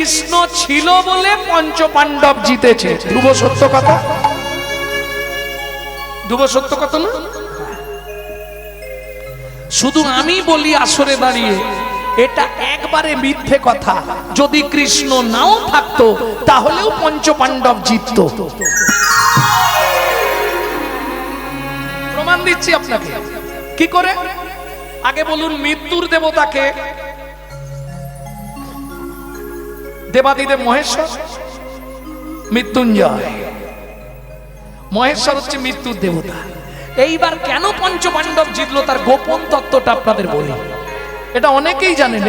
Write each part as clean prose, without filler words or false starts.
কৃষ্ণ ছিল বলে পঞ্চপাণ্ডব জিতেছে। ধ্রুব সত্য কথা, ধ্রুব সত্য কথা না? শুধু আমি বলি আসরে দাঁড়িয়ে এটা একবারে মিথ্যে কথা। যদি কৃষ্ণ নাও থাকতো তাহলেও পঞ্চপাণ্ডব জিততো। প্রমাণ দিচ্ছি আপনাকে। কি করে? আগে বলুন মৃত্যুর দেবতাকে? দেবাদিদেব মহেশ্বর, মৃত্যুঞ্জয়। মহেশ্বর হচ্ছে মৃত্যুর দেবতা। এইবার কেন পঞ্চপাণ্ডব জিতলো তার গোপন তত্ত্বটা আপনাদের বলি। এটা অনেকেই জানেন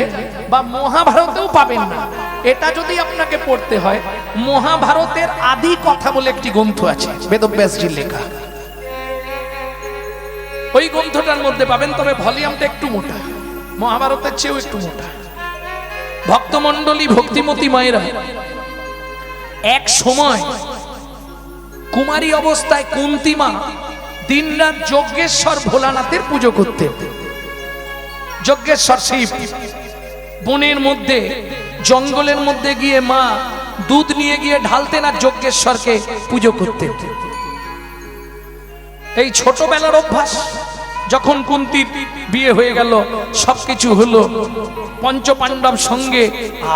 বা মহাভারতেও পাবেন না। এটা যদি আপনাকে পড়তে হয়, মহাভারতের আদি কথা বলে একটি গ্রন্থ আছে, বেদব্যাসজির লেখা। ওই গ্রন্থটার মধ্যে পাবেন, তবে ভলিউমটা একটু মোটা, মহাভারতের চেয়েও একটু মোটা। ভক্তমণ্ডলী, ভক্তিমতী মায়েরা, এক সময় কুমারী অবস্থায় কুন্তী মা দিনরাত যজ্ঞেশ্বর ভোলানাথের পুজো করতেন। যজ্ঞেশ্বর শিব বনের মধ্যে, জঙ্গলের মধ্যে গিয়ে মা দুধ নিয়ে গিয়ে ঢালতেন আর যজ্ঞেশ্বরকে পুজো করতেন। এই ছোটবেলার অভ্যাস। যখন কুন্তির বিয়ে হয়ে গেল, সবকিছু হলো, পঞ্চপাণ্ডব সঙ্গে,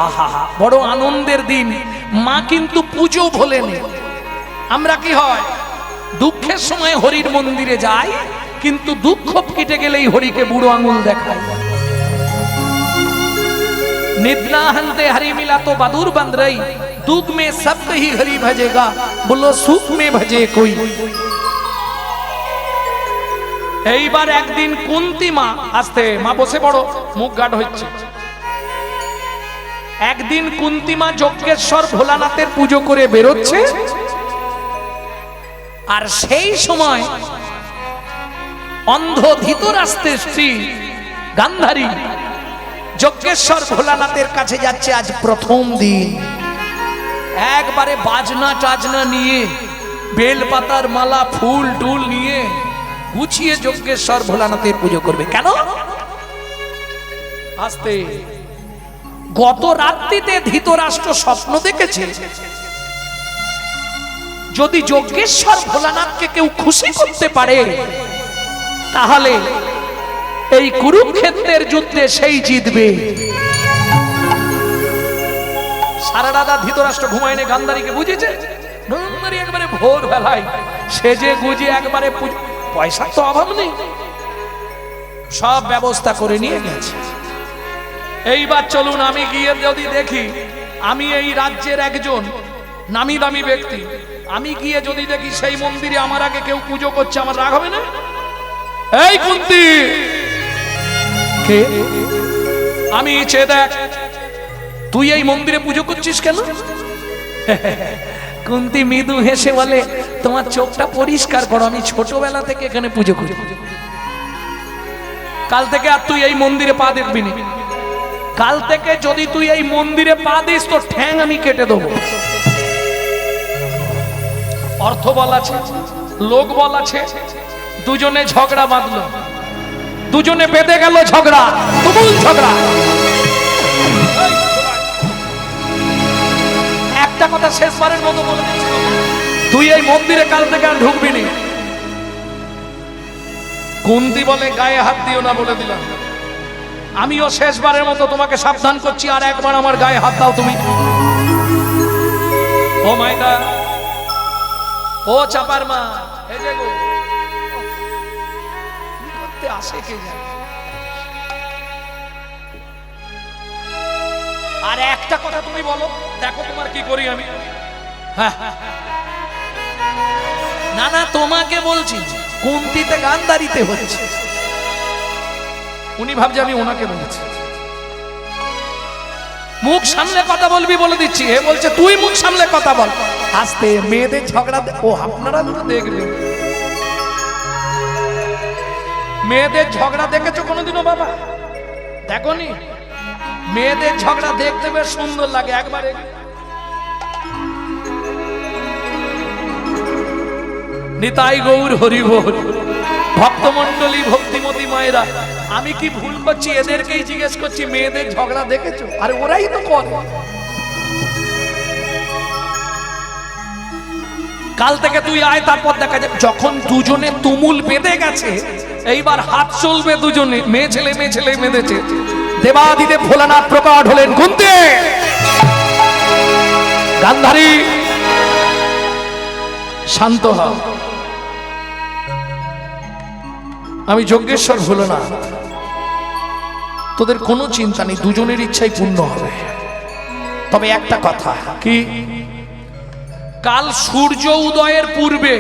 আহা বড় আনন্দের দিন। মা কিন্তু পুজো ভোলেনি। আমরা কি হয়, দুঃখের সময় হরির মন্দিরে যাই, কিন্তু দুঃখ কেটে গেলেই হরিকে বুড়ো আঙুল দেখাই। निद्रा हंते हरि मिला तो बदूर बंद रही, दुख में सब ही हरि भजेगा, बोलो सुख में भजे कोई। এইবার একদিন কুন্তী মা, আস্তে মা বসে পড়ো, মুখ গাঢ় হচ্ছে। একদিন কুন্তী মা যজ্ঞেশ্বর ভোলানাথের পুজো করে বেরোচ্ছে, আর সেই সময় অন্ধ ধৃতরাষ্ট্রের স্ত্রী গান্ধারী যজ্ঞেশ্বর ভোলানাথের কাছে যাচ্ছে। আজ প্রথম দিন, একবারে বাজনা টাজনা নিয়ে, বেলপাতার মালা, ফুল টুল নিয়ে গুছিয়ে যজ্ঞেশ্বর ভোলানাথের পুজো করবে। কেন? আস্তে, গত রাত্রিতে ধৃতরাষ্ট্র স্বপ্ন দেখেছে, যদি যজ্ঞেশ্বর ভোলানাথকে কেউ খুশি করতে পারে তাহলে এই কুরুক্ষেত্রের যুদ্ধে সেই জিতবে। সারা রাত ধৃতরাষ্ট্র ঘুমায়নি, গান্ধারীকে বুঝেছে। গান্ধারী একবারে ভোর বেলায় সেজে গুজে, একবারে পয়সার তো অভাব নেই, সব ব্যবস্থা করে নিয়ে গেছে। এইবার চলুন আমি গিয়ে যদি দেখি, আমি এই রাজ্যের একজন নামি দামি ব্যক্তি, আমি গিয়ে যদি দেখি সেই মন্দিরে আমার আগে কেউ পুজো করছে, আমার রাগ হবে না? এই কুন্তী, কে? আমি চেয়ে দেখ, তুই এই মন্দিরে পুজো করছিস কেন? কুন্তী মৃদু হেসে বলে, তোমার চোখটা পরিষ্কার করো, আমি ছোটবেলা থেকে এখানে পুজো করি। কাল থেকে আর তুই এই মন্দিরে পা দেখবি না। কাল থেকে যদি তুই এই মন্দিরে পা দিস তো ঠ্যাং আমি কেটে দেবো। অর্থ বল আছে, লোক বল আছে, দুজনে ঝগড়া বাঁধলো, দুজনে বেঁধে গেল ঝগড়া, তুমুল ঝগড়া। একটা কথা শেষবারের মতো বলে দিচ্ছি, তুই এই মন্দিরে কাল থেকে আর ঢুকবি না। কুন্তী বলে, গায়ে হাত দিও না, বলে দিলাম। আমিও শেষবারের মতো তোমাকে সাবধান করছি, আর একবার আমার গায়ে হাত দাও তুমি। ও মাইদা, ও চাপার মা, এই যে গো, কি করতে আসে কে জানে। আর একটা কথা তুমি বলো, দেখো তোমার কি করি আমি। না না, তোমাকে বলছি, কুন্তীতে গান্ধারীতে হচ্ছে। উনি ভাবছে আমি ওনাকে বলছি। মুখ সামলে কথা বলবি বলে দিচ্ছি। এ বলছে তুই মুখ সামলে কথা বল। আস্তে, মেয়েদের ঝগড়া, ও আপনারা তো দেখবেন, মেয়েদের ঝগড়া দেখেছো কোনোদিনও বাবা? দেখোনি? মেয়েদের ঝগড়া দেখতে বেশ সুন্দর লাগে। একবারে নিতাই গৌর হরি বল। ভক্তমণ্ডলী, ভক্তিমতী মায়েরা, আমি কি ভুল করছি? এদেরকেই জিজ্ঞেস করছি, মেয়েদের ঝগড়া দেখেছো? আরে ওরাই তো করে। কাল থেকে তুই আয়, তারপর দেখা যাবে। যখন দুজনে তুমুল বেঁধে গেছে, এইবার হাত চলবে দুজনে, মেয়ে ছেলে বেঁধেছে। দেবাদিদেব ভোলানাথ প্রকট হলেন। কুন্তি, গান্ধারী শান্ত হ, আমি যজ্ঞেশ্বর ভোলানাথ, তোদের কোনো চিন্তা নেই, দুজনের ইচ্ছাই পূর্ণ হবে। তবে একটা কথা, কি? কাল সূর্য উদয়ের পূর্বে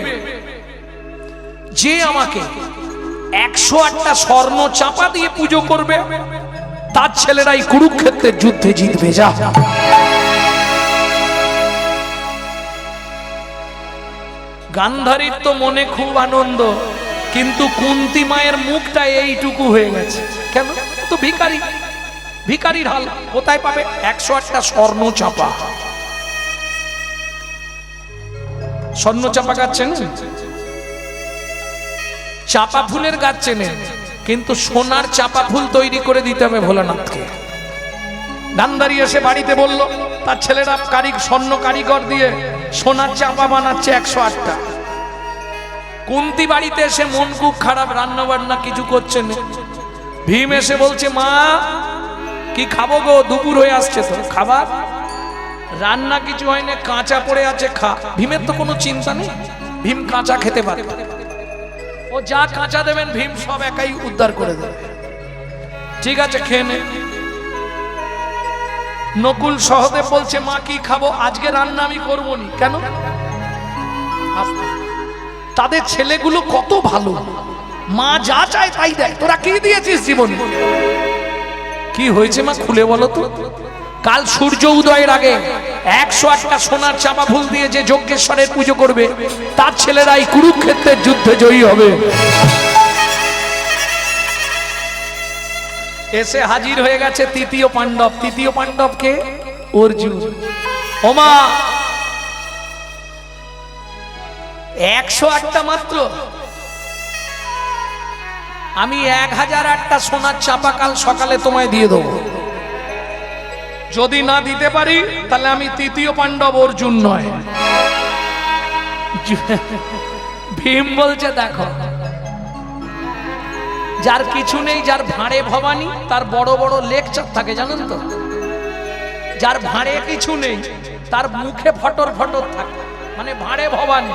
যে আমাকে 108টা স্বর্ণ চাপা দিয়ে পুজো করবে, তার ছেলেরাই কুরুক্ষেত্রের যুদ্ধে জিতবে। যা। গান্ধারীর তো মনে খুব আনন্দ, কিন্তু কুন্তী মায়ের মুখটা এইটুকু হয়ে গেছে। কেন? তো ভিখারির হাল, কোথায় পাবে 108টা স্বর্ণ চাপা? স্বর্ণ চাপা গাছ চেনেন? চাপা ফুলের গাছ চেনেন, কিন্তু সোনার চাপা ফুল তৈরি করে দিতে হবে ভোলানাথকে। গান্ধারী এসে বাড়িতে বলল, তার ছেলেরা স্বর্ণ কারিগর দিয়ে সোনার চাপা বানাচ্ছে 108টা। কুন্তী বাড়িতে এসে মন খুব খারাপ, রান্না বান্না কিছু করছে না। ভীম এসে বলছে, মা কি খাবো গো, দুপুর হয়ে আসছে তো, খাবার রান্না কিছু হয় না, কাঁচা পড়ে আছে, খা। ভীমের তো কোনো চিন্তা নেই, ভীম কাঁচা খেতে পারে, ও যা কাঁচা দেবেন ভীম সব একাই উদ্ধার করে দেবে। ঠিক আছে, খেয়ে নে। নকুল সহদেব বলছে, মা কি খাবো, আজকে রান্না আমি করবো নি। কেন? তাদের ছেলেগুলো কত ভালো, মা যা চায় তাই দেয়। তোরা কি দিয়েছিস জীবনে? কি হয়েছে মা, খুলে বলো তো। কাল সূর্য উদয়ের আগে 108টা সোনার চাপা ফুল দিয়ে যে যজ্ঞেশ্বরের পুজো করবে, তার ছেলেরাই কুরুক্ষেত্রের যুদ্ধে জয়ী হবে। এসে হাজির হয়ে গেছে তৃতীয় পাণ্ডব। তৃতীয় পাণ্ডবকে অর্জুন। ওমা 108টা মাত্র, আমি 1008টা সোনার চাপা কাল সকালে তোমায় দিয়ে দেবো। যদি না দিতে পারি তাহলে আমি তৃতীয় পাণ্ডব অর্জুন নয়। ভীম বলছে, দেখো যার কিছু নেই, যার ভাঁড়ে ভবানী, তার বড় বড় লেকচার থাকে, জানেন তো? যার ভাঁড়ে কিছু নেই, তার মুখে ফটর ফটর থাকে, মানে ভাঁড়ে ভবানী।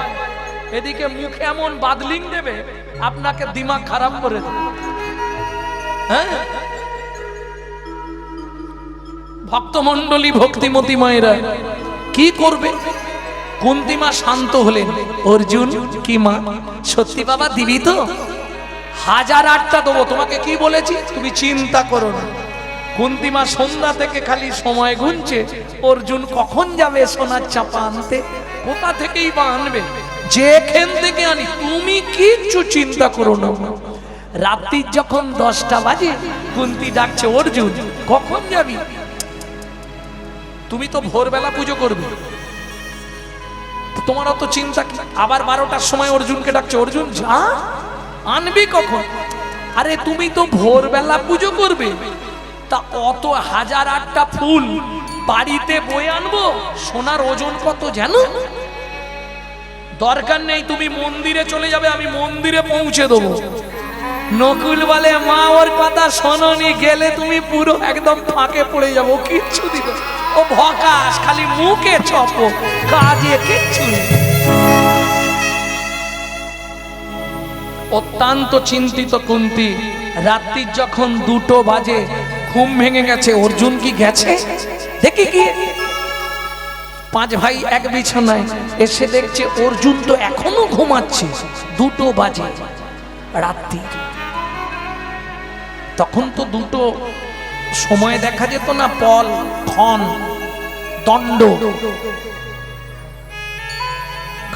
এদিকে মুখে এমন বাদলিং দেবে, আপনাকে দিমাগ খারাপ করে দেবে। হ্যাঁ, ভক্তমণ্ডলী, ভক্তিমতী মায়েরা কি করবে? কুন্তী মা শান্ত হলেন। অর্জুন, কি মা, সত্যি বাবা দিবি তো? 1008টা দেবো। তোমাকে কি বলেছি, তুমি চিন্তা করো না। কুন্তী মা সন্ধ্যা থেকে খালি সময় গুনছে, অর্জুন কখন যাবে সোনার চাপা আনতে, কোথা থেকেই বা আনবে, যেখান থেকে আনি, তুমি কিচ্ছু চিন্তা করো না। রাত্রি যখন 10টা বাজে, কুন্তী ডাকছে, অর্জুন কখন যাবি? তুমি তো ভোরবেলা পুজো করবে, তোমার অত চিন্তা কি? আবার 12টার সময় অর্জুনকে ডাকছে, অর্জুন যা, আনবি কখন? আরে তুমি তো ভোরবেলা পুজো করবে, তা অত 1008টা ফুল বাড়িতে বয়ে আনবো? সোনার ওজন কত জানো? দরকার নেই, তুমি মন্দিরে চলে যাবে, আমি মন্দিরে পৌঁছে দেবো। নকুল বলে, মা ওর কথা শোনোনি, গেলে তুমি পুরো একদম ফাঁকে পড়ে যাবো, কিচ্ছু দিবে। ও ভকাস, খালি মুখে চপো, কাজে কিচ্ছু নেই। অত্যন্ত চিন্তিত কুন্তী। রাত্রি যখন 2টো বাজে, ঘুম ভেঙে গেছে। অর্জুন কি গেছে দেখি কি, 5 ভাই এক বিছানায়। এসে দেখছে অর্জুন তো এখনো ঘুমাচ্ছে, 2টো বাজে রাত্রি। তখন তো 2টো সময় দেখা যেত না, পল, ক্ষণ, দণ্ড।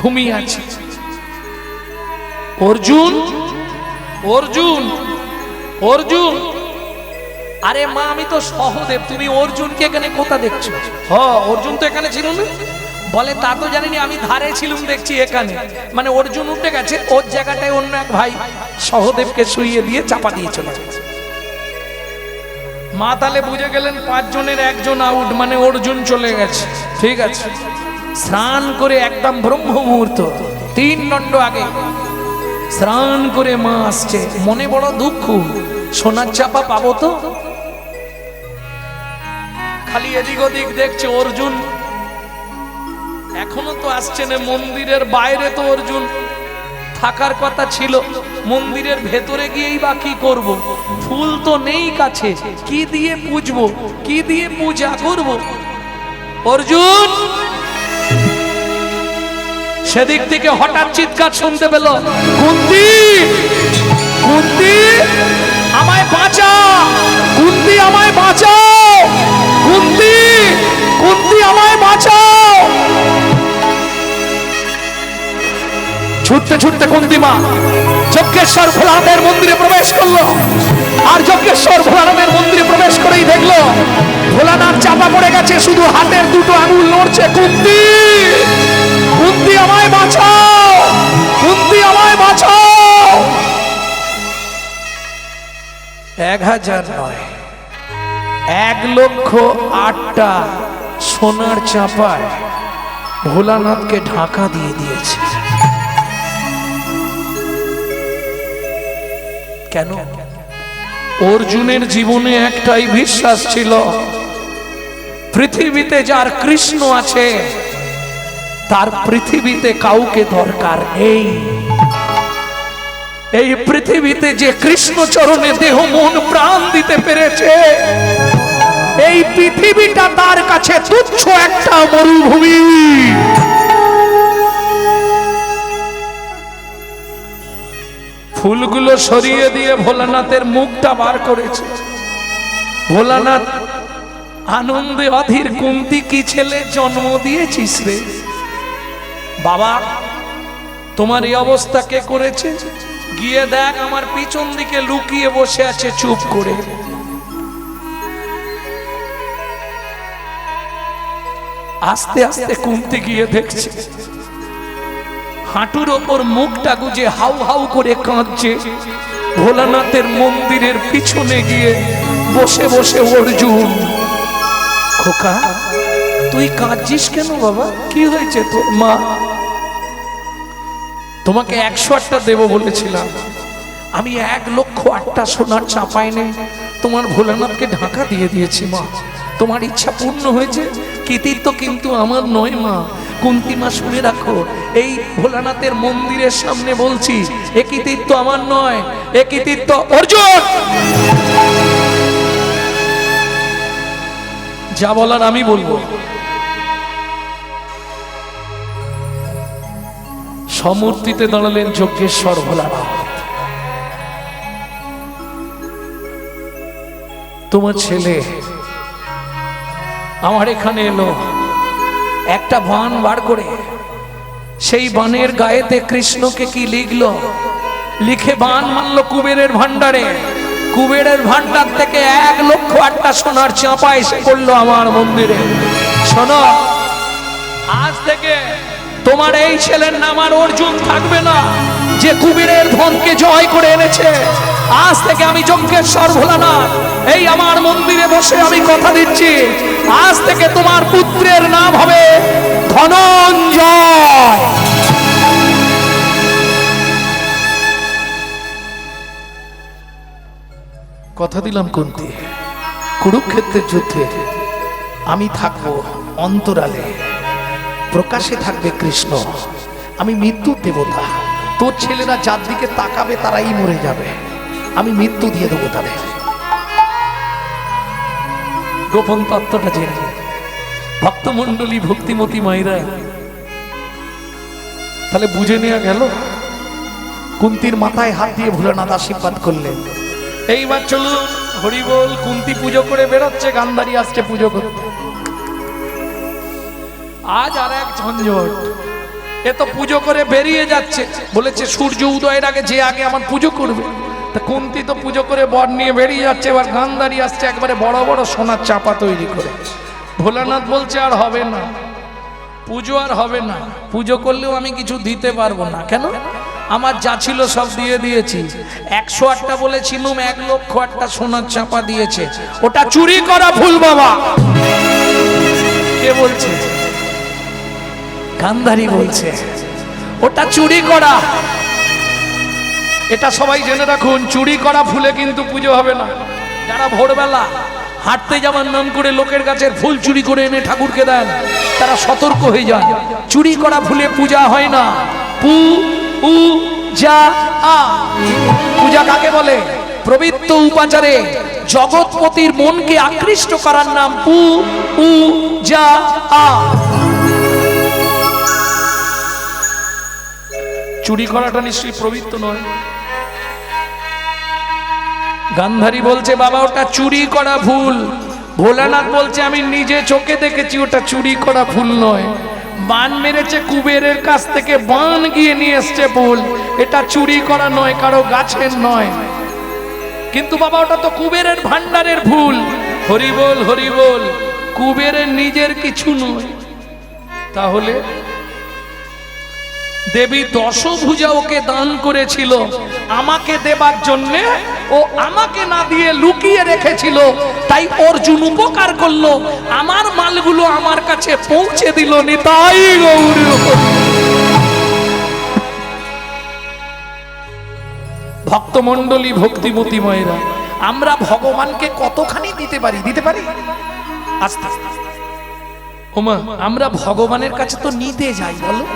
ঘুমিয়ে আছে অর্জুন। অর্জুন, অর্জুন, আরে মা আমি তো সহদেব, তুমি অর্জুনকে এখানে কোথা দেখছো? অর্জুন তো এখানে ছিল না। বলে, তা তো জানিনি, আমি ধারে ছিলুম, দেখছি এখানে। মানে অর্জুন উঠে গেছে, ওর জায়গাটায় অন্য এক ভাই সহদেবকে শুইয়ে দিয়ে চাপা দিয়ে চলে গেছে। মা তাহলে বুঝে গেলেন 5 জনের 1 জন আউট, মানে অর্জুন চলে গেছে। ঠিক আছে, স্নান করে একদম ব্রহ্ম মুহূর্ত 3 দণ্ড আগে স্নান করে মা আসছে, মনে বড় দুঃখ, সোনার চাপা পাবো তো? খালি এদিক ওদিক দেখছে। অর্জুন এখনো তো আসছে না, মন্দিরের বাইরে তো অর্জুন থাকার কথা ছিল, মন্দিরের ভেতরে গিয়েই বা কি করব? ফুল তো নেই কাছে, কি দিয়ে পুজবো, কি দিয়ে পূজা করব? অর্জুন সেদিক থেকে হঠাৎ চিৎকার শুনতে পেল, কুন্তি, কুন্তি আমায় বাঁচাও, কুন্তি আমায় বাঁচাও, কুন্তি, কুন্তি আমায় বাঁচাও। ছুটতে ছুটতে কুন্তি মা যজ্ঞেশ্বর ভোলানাথের মন্দিরে প্রবেশ করলো। আর যজ্ঞেশ্বর ভোলানাথের মন্দিরে প্রবেশ করেই দেখলো ভোলানাথ চাপা পড়ে গেছে, শুধু হাতের দুটো আঙুল নড়ছে। কুন্তি, কুন্তি আমায় বাঁচাও, কুন্তি আমায় বাঁচাও। 1000 নয়, 1,08,000টা সোনার চাপায় ভোলানাথকে ঢাকা দিয়ে দিয়েছে। কেন? অর্জুনের জীবনে একটাই বিশ্বাস ছিল, পৃথিবীতে যার কৃষ্ণ আছে তার পৃথিবীতে কাউকে দরকার নেই। এই পৃথিবীতে যে কৃষ্ণ চরণে দেহ মন প্রাণ দিতে পেরেছে, এই পৃথিবীটা তার কাছে তুচ্ছ একটা মরুভূমি। ফুলগুলো সরিয়ে দিয়ে ভোলানাথের মুখটা বার করেছে। ভোলানাথ আনন্দে অধীর, কুন্তি কি ছেলে জন্ম দিয়েছিস রে বাবা, তোমার এই অবস্থা কে করেছে? গিয়ে দেখ আমার পিছন দিকে লুকিয়ে বসে আছে চুপ করে। আস্তে আস্তে কুন্তি গিয়ে দেখছে হাঁটুর ওপর মুখটা গুজে হাউ হাউ করে কাঁদছে। ভোলানাথের মন্দিরের পিছনে গিয়ে বসে বসে অর্জুন, খোকা তুই কাঁদছিস কেন বাবা, কি হয়েছে তোর? মা তোমাকে 108টা দেব বলেছিলাম, আমি 1,08,000টা সোনার চাপাই নেই তোমার ভোলানাথকে ঢাকা দিয়ে দিয়েছি মা, তোমার ইচ্ছা পূর্ণ হয়েছে। কৃতিত্ব কিন্তু আমার নয় মা। কুন্তি মা শুনে রাখো, এই ভোলানাথের মন্দিরের সামনে বলছি, এ কৃতিত্ব আমার নয়, এ কৃতিত্ব অর্জুন। যা বলার আমি বলবো। সমূর্তিতে দাঁড়ালেন যজ্ঞেশ্বর ভোলানাথ। তোমার ছেলে আমার এখানে এলো, একটা বান বার করে সেই বানের গায়েতে কৃষ্ণকে কি লিখলো, লিখে বান মারলো কুবেরের ভান্ডারে। কুবেরের ভান্ডার থেকে 1,08,000টা সোনার চাপা এসে করলো আমার মন্দিরে। শোনো, আজ থেকে তোমার এই ছেলের নাম আর অর্জুন থাকবে না, যে কুবেরের ধনকে জয় করে এনেছে। আজ থেকে আমি যজ্ঞেশ্বর ভোলানাথ এই আমার মন্দিরে বসে আমি কথা দিচ্ছি, আজ থেকে তোমার পুত্রের নাম হবে ধনঞ্জয়। কথা দিলাম কুন্তি, কুরুক্ষেত্রের যুদ্ধে আমি থাকবো অন্তরালে, প্রকাশে থাকবে কৃষ্ণ। আমি মৃত্যুর দেবতা, তোর ছেলেরা যার দিকে তাকাবে তারাই মরে যাবে, আমি মৃত্যু দিয়ে দেবো তাদের। গোপন তত্ত্বটা জেনে ভক্তমণ্ডলী ভক্তিমতী মায়েরা তাহলে বুঝে নেওয়া গেল। কুন্তির মাথায় হাত দিয়ে ভোলানাথ আশীর্বাদ করলেন। এইবার চলুন হরিবোল। কুন্তি পুজো করে বেরোচ্ছে, গান্ধারী আসছে পুজো করতে। আজ আর এক ঝঞ্ঝট, এ তো পুজো করে বেরিয়ে যাচ্ছে, বলেছে সূর্য উদয়ের আগে যে আগে আমার পুজো করবে। তা কুন্তি তো পুজো করে বর নিয়ে বেরিয়ে যাচ্ছে, এবার গান্ধারী আসছে একবারে বড় বড় সোনার চাপা তৈরি করে। ভোলানাথ বলছে আর হবে না, পুজো আর হবে না, পুজো করলেও আমি কিছু দিতে পারবো না। কেন? আমার যা ছিল সব দিয়ে দিয়েছি। 108টা বলেছিলাম, 1,08,000টা সোনার চাপা দিয়েছে, ওটা চুরি করা ভুল বাবা। কে বলছে? গান্ধারী বলছে ওটা চুরি করা। এটা সবাই জেনে রাখুন, চুরি করা ফুলে কিন্তু পুজো হবে না। যারা ভোরবেলা হাঁটতে যাওয়ার নাম করে লোকের গাছের ফুল চুরি করে এনে ঠাকুরকে দেন, তারা সতর্ক হয়ে যান। চুরি করা ফুলে পূজা হয় না। পু উ যা আ, পূজা কাকে বলে? পবিত্র উপাচারে জগৎপতির মনকে আকৃষ্ট করার নাম পু উ যা আ। চুরি করাটা নিশ্চয়ই পবিত্র নয়। গান্ধারী বলছে বাবা ওটা চুরি করা ভুল। ভোলানাথ বলছে আমি নিজে চোখে দেখেছি ওটা চুরি করা ভুল নয়। বান মেরেছে কুবেরের কাছ থেকে, বান গিয়ে নিয়ে এসছে ভুল। এটা চুরি করা নয়, কারো গাছের নয়। কিন্তু বাবা ওটা তো কুবেরের ভান্ডারের ভুল। হরি বল হরি বল, কুবেরের নিজের কিছু নয়। তাহলে দেবী দশভুজা ওকে দান করেছিল আমাকে দেবার জন্যে, ও আমাকে না দিয়ে লুকিয়ে রেখেছিল। তাই অর্জুন উপকার করলো, আমার মালগুলো আমার কাছে পৌঁছে দিল। নিতাই গৌর। ভক্তমণ্ডলী, ভক্তিমতী মায়েরা, আমরা ভগবানকে কতখানি দিতে পারি? দিতে পারি আস্তে আস্তে। ওমা আমরা ভগবানের কাছে তো নিতে যাই, বলো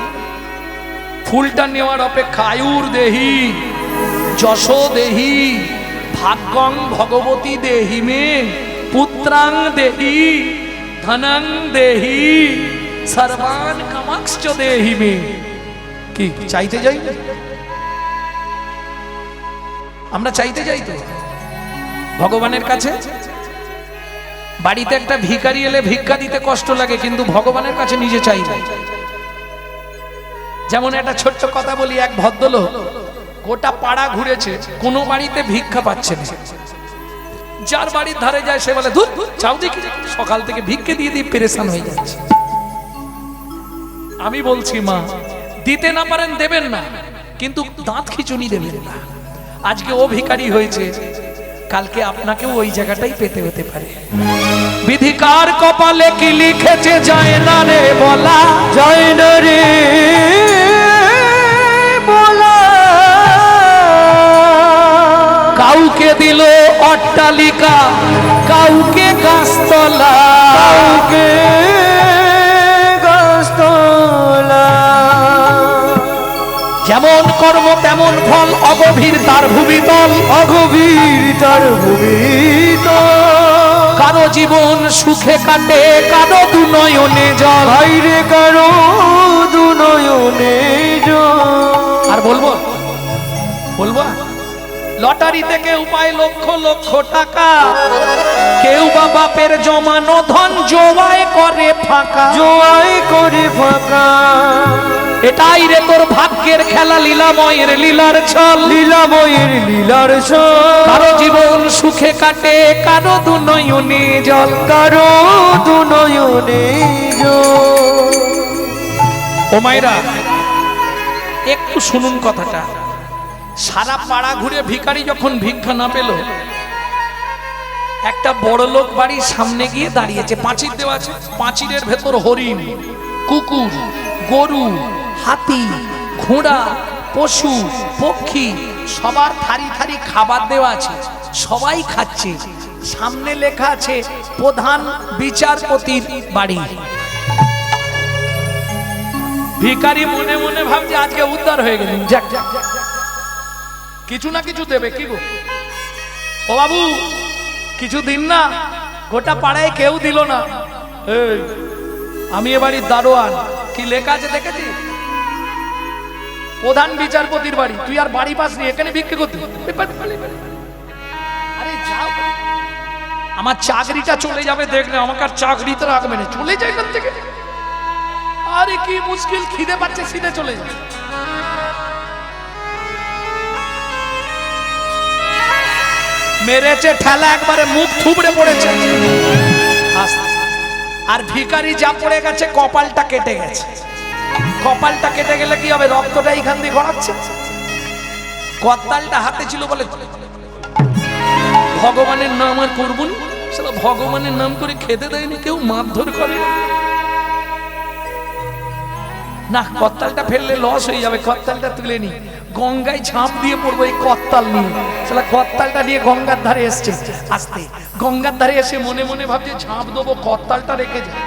ফুলটা নেওয়ার অপেক্ষা। আয়ুর দেহি, যশ দেহি, ভাগ্যং ভগবতী দেহি মে, পুত্রাং দেহি, ধনং দেহি, সর্বান কামাক্ষ দেহি মে। কি চাইতে যাই? আমরা চাইতে যাই তো ভগবানের কাছে। বাড়িতে একটা ভিখারি এলে ভিক্ষা দিতে কষ্ট লাগে, কিন্তু ভগবানের কাছে নিজে চাই না। যেমন একটা ছোট্ট কথা বলি, এক ভদ্রলোক গোটা পাড়া ঘুরেছে, কোনো বাড়িতে ভিক্ষা পাচ্ছে না। যার বাড়ির ধারে যায় সে বলে ধুর চাও দেখি, সকাল থেকে ভিক্ষে দিয়ে দিয়ে পেরেশান হয়ে যাচ্ছে। আমি বলছি মা, দিতে না পারেন দেবেন না, কিন্তু দাঁত খিচুনি দেবেন না। আজকে ও ভিখারি হয়েছে, কালকে আপনাকেও ওই জায়গাটাই পেতে হতে পারে। বিধিকার কপালে কি লিখেছে যায় না রে বলা, যায় না রে বলা। কাউকে দিল অট্টালিকা, কাউকে গাছতলা, কাউকে গাছতলা। যেমন কর্ম তেমন ফল, অগভীর তার ভূমিতল, অগভীর তার ভূমিতল। কারো জীবন সুখে কাটে, কারো দুনয়নে জল, বাইরে কারো দুনয়নে জল। আর বলবো বলবো লটারি থেকে উপায় লক্ষ লক্ষ টাকা, কেউ বা বাপের জমানো ধন জোয়াই করে ফাঁকা, জোয়াই করে ফাঁকা। এটাই রে তোর ভাগ্যের খেলা, লীলাময়ের লীলার ছল, লীলাময়ের লীলার ছল। কারো জীবন সুখে কাটে, কারো দুনয়নে জল, কারো দুনয়নে জল। ও মায়েরা একটু শুনুন কথাটা। সারা পাড়া ঘুরে ভিখারি যখন ভিক্ষা না পেল, একটা বড় লোক বাড়ির সামনে গিয়ে দাঁড়িয়েছে। পাঁচির দেওয়া আছে, পাঁচিরের ভেতর হরিণ, কুকুর, গরু, হাতি, ঘোড়া, পশু পক্ষী সবার থারি থারি খাবার দেওয়া আছে, সবাই খাচ্ছে। সামনে লেখা আছে প্রধান বিচারপতির বাড়ি। ভিখারি মনে মনে ভাবছে আজকে উদ্ধার হয়ে গেল, যাক কিছু না কিছু দেবে। কি গো ও বাবু, কিছু দিন না। গোটা পাড়ায় কেউ দিল না। আমি এবাড়ির দারোয়ান, কি লেখা আছে দেখেছি? প্রধান বিচারপতির বাড়ি। তুই আর বাড়ি পাসনি, এখানে ভিক্ষে করতে। আরে যাও, আমার চাকরিটা চলে যাবে দেখলে, আমাকে আর চাকরিতে রাখবে না, চলে যায় এখান থেকে। আরে কি মুশকিল, খিদে পাচ্ছে, সিধে চলে যায়। মেরেছে ঠেলা, একবারে মুখ থুবড়ে পড়েছে। আর ভিখারি যা পড়ে গেছে, কপালটা কেটে গেছে। কপালটা কেটে গেলে কি হবে? রক্তটা এইখান দিয়ে গড়াচ্ছে। কর্তালটা হাতে ছিল বলে ভগবানের নাম আর করবুন। ভগবানের নাম করে খেতে দেয়নি কেউ, মারধর করে। না, করতালটা ফেললে লস হয়ে যাবে, করতালটা তুলে নি, গঙ্গায় ঝাঁপ দিয়ে পড়বো এই করতাল নিয়ে। শালা করতালটা নিয়ে গঙ্গার ধারে এসছে, আসতে গঙ্গার ধারে এসে মনে মনে ভাবছে ঝাঁপ দেবো, করতালটা রেখে যায়।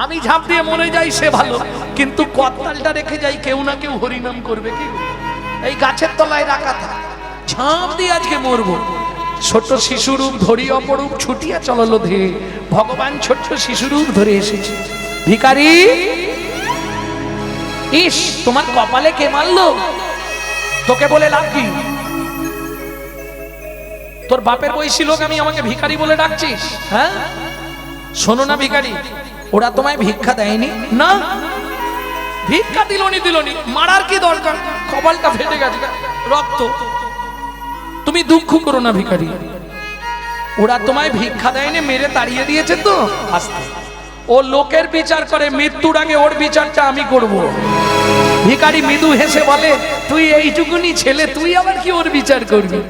আমি ঝাঁপ দিয়ে মরে যাই সে ভালো, কিন্তু করতালটা রেখে যাই, কেউ না কেউ হরিনাম করবে। কি এই গাছের তলায় রাখা থাক, ঝাঁপ দিয়ে আজকে মরবো। ছোট্ট শিশুরূপ ধরি অপরূপ ছুটিয়া চললো ধেয়ে, ভগবান ছোট্ট শিশুরূপ ধরে এসেছে। ভিখারি, ইস তোমার কপালে কে মারলো? তোকে বলে লাভ কি? তোর বাপের বয়সী লোক আমি আমাকে ভিখারি বলে ডাকছিস? হ্যাঁ শোনো না ভিখারি, ওরা তোমায় ভিক্ষা দেয়নি না, ভিক্ষা দিলনি, মারার কি দরকার? কপালটা ফেটে গেছে, রক্ত। তুমি দুঃখ করো না ভিখারি, ওরা তোমায় ভিক্ষা দেয়নি, মেরে তাড়িয়ে দিয়েছে তো। আস্তে ও লোকের বিচার করে, মৃত্যুর আগে ওর বিচারটা আমি করব। ভিখারি মৃদু হেসে বলে, তুই এইটুকুনি ছেলে, তুই আবার কি ওর বিচার করবি?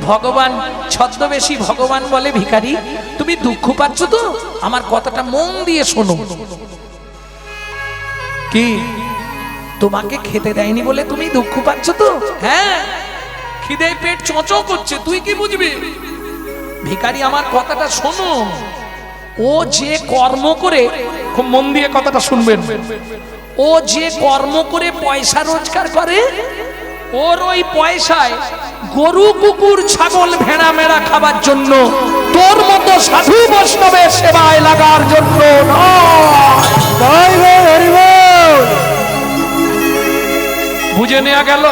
ভগবান ছদ্মবেশী ভগবান বলে, ভিখারি তুমি দুঃখ পাচ্ছ তো, আমার কথাটা মন দিয়ে শোনো। কি তোমাকে খেতে দেয়নি বলে তুমি দুঃখ পাচ্ছ তো? হ্যাঁ, খিদে পেট চঁচো করছে, তুই কি বুঝবি? ভিখারি আমার কথাটা শোনো, ও যে কর্ম করে, খুব মন দিয়ে কথাটা শুনবেন, ও যে কর্ম করে পয়সা রোজগার করে, ওর ওই পয়সায় গরু কুকুর ছাগল ভেড়া মেরা খাবার জন্য, তোর মতো সাধু বৈষ্ণবের সেবায় লাগার জন্য বুঝে নেওয়া গেল।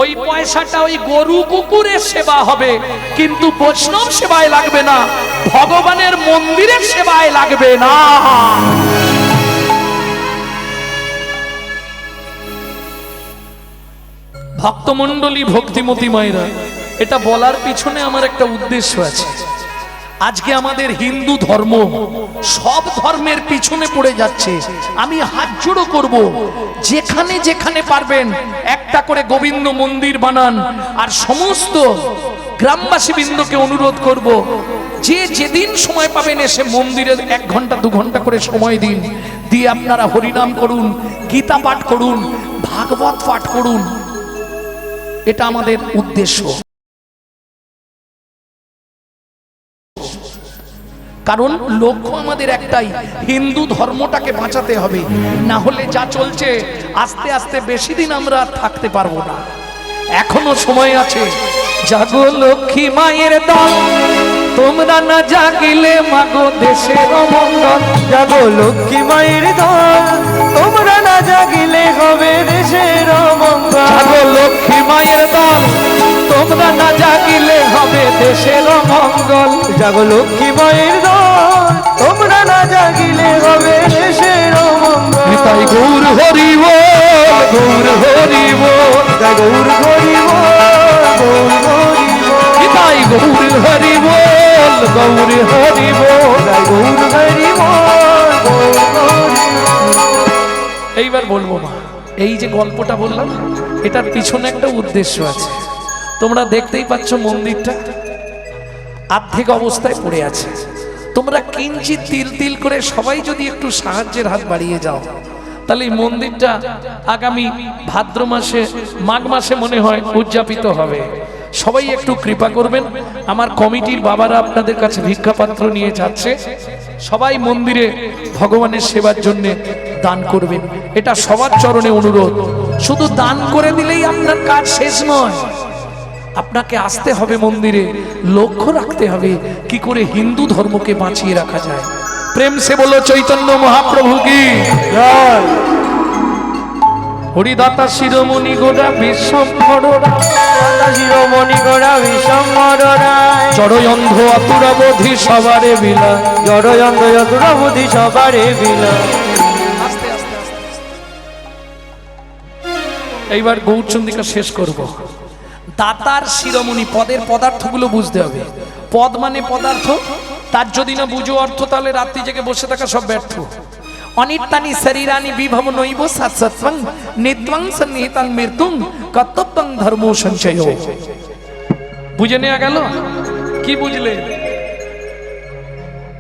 ওই পয়সাটা ওই গরু কুকুরের সেবা হবে, কিন্তু বৈষ্ণব সেবায় লাগবে না, ভগবানের মন্দিরের সেবায় লাগবে না। ভক্তমণ্ডলী, ভক্তিমতী মায়েরা, এটা বলার পিছনে আমার একটা উদ্দেশ্য আছে। আজকে আমাদের হিন্দু ধর্ম সব ধর্মের পিছনে পড়ে যাচ্ছে। আমি হাত জোড়ো করব, যেখানে যেখানে পারবেন একটা করে গোবিন্দ মন্দির বানান, আর সমস্ত গ্রামবাসী বৃন্দকে অনুরোধ করব, যে যেদিন সময় পাবেন এসে মন্দিরে 1 ঘন্টা 2 ঘন্টা করে সময় দিন, দিয়ে আপনারা হরিনাম করুন, গীতা পাঠ করুন, ভাগবত পাঠ করুন। এটা আমাদের উদ্দেশ্য। কারণ লক্ষ্য আমাদের একটাই, হিন্দু ধর্মটাকে বাঁচাতে হবে, না হলে যা চলছে আস্তে আস্তে বেশি দিন আমরা থাকতে পারবো না। এখনো সময় আছে। জাগো লক্ষ্মী মায়ের দল, তোমরা না জাগিলে মাগো দেশের অমঙ্গল। জাগো লক্ষ্মী মায়ের দল, তোমরা না জাগিলে হবে দেশের অমঙ্গল। জাগো লক্ষ্মী মায়ের দল, তোমরা না জাগিলে হবে দেশের অমঙ্গল। জাগো লক্ষ্মী মায়ের দল, তোমরা না জাগিলে হবে দেশের অমঙ্গল। তাই গৌর হরি বল, গৌর হরি বল, গৌর হরি বল, গৌর হরি বল, তাই গৌর হরি বল, গৌর হরি বল, গৌর হরি বল, গৌর হরি বল। এইবার বলবো মা, এই যে গল্পটা বললাম, এটার পিছনে একটা উদ্দেশ্য আছে। তোমরা দেখতেই পাচ্ছ মন্দিরটা আর্ধেক অবস্থায় পড়ে আছে। তোমরা কিঞ্চিত তিল তিল করে সবাই যদি একটু সাহায্যের হাত বাড়িয়ে যাও, তাহলে এই মন্দিরটা আগামী ভাদ্র মাসে, মাঘ মাসে মনে হয় উদযাপিত হবে। সবাই একটু কৃপা করবেন। আমার কমিটির বাবারা আপনাদের কাছে ভিক্ষাপাত্র নিয়ে যাচ্ছে, সবাই মন্দিরে ভগবানের সেবার জন্য দান করবেন। এটা সবার চরণে অনুরোধ। শুধু দান করে দিলেই আপনার কাজ শেষ নয়, আপনাকে আসতে হবে মন্দিরে, লক্ষ্য রাখতে হবে কি করে হিন্দু ধর্মকে বাঁচিয়ে রাখা যায়। প্রেম সে বলো চৈতন্য মহাপ্রভু কি জয়। হরিদাতা শিরোমণি গোড়া বিশ্বম্ভর রায়, শিরোমণি গোড়া বিশ্বম্ভর রায়, জড়য়ন্ধ অতুরাবধি সবারে বিলায়, জড়য়ন্ধ অতুরাবধি সবারে বিলায়। আস্তে আস্তে আস্তে এইবার গৌরচন্দ্রিকা শেষ করব। দাতার শিরোমণি, পদের পদার্থগুলো বুঝতে হবে। পদ মানে পদার্থ, তার যদি না বুঝো অর্থ, তাহলে রাত্রি জেগে বসে থাকা সব ব্যর্থ। অনিত্যানি শরীরানি বিভব নৈব সৎসত্বং নিত্যং সন্নিহিতাং মৃত্যুং কর্তব্যং ধর্ম সঞ্চয়। বুঝে নেওয়া গেল? কি বুঝলে?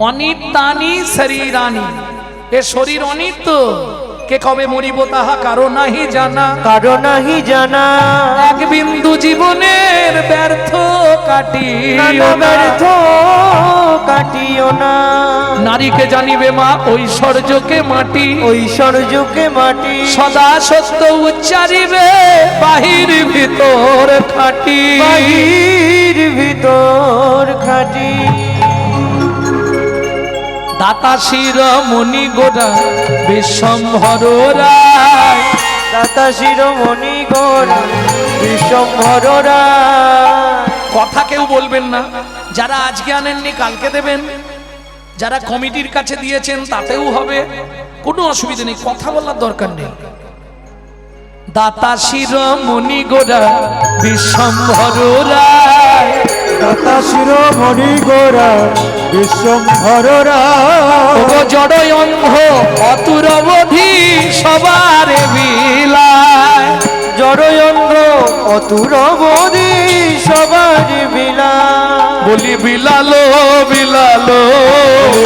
অনিত্যানি শরীরানি, এ শরীর অনিত্য, কে কবে মরিব তাহা কারো নাহি জানা। কারো নাহি জানা, এক বিন্দু জীবনের ব্যর্থ কাটিও না। ব্যর্থ কাটিও না। নারীকে জানিবে মা ঐশ্বর্যকে মাটি, ঐশ্বর্যকে মাটি। সদা সত্য উচ্চারিবে বাহির ভিতর খাটি। বাহির ভিতর খাটি। দাতা শিরোমণি গোরা বিশ্বম্ভর রায়, দাতা শিরোমণি গোরা বিশ্বম্ভর রায়। কথা কেউ বলবেন না, যারা আজকে আনেননি কালকে দেবেন, যারা কমিটির কাছে দিয়েছেন তাতেও হবে, কোনো অসুবিধা নেই, কথা বলার দরকার নেই। দাতা শিরোমণি গোরা বিশ্বম্ভর রায়, দাতা শিরোমণি গোরা বিশ্বম্ভর রায়। ও জড় অন্ধ অতুর অবধি সবারে বিলায়। জড়য়ন্দ্র অতুর বদি সবার বিলায়। বলি বিলালো বিলালো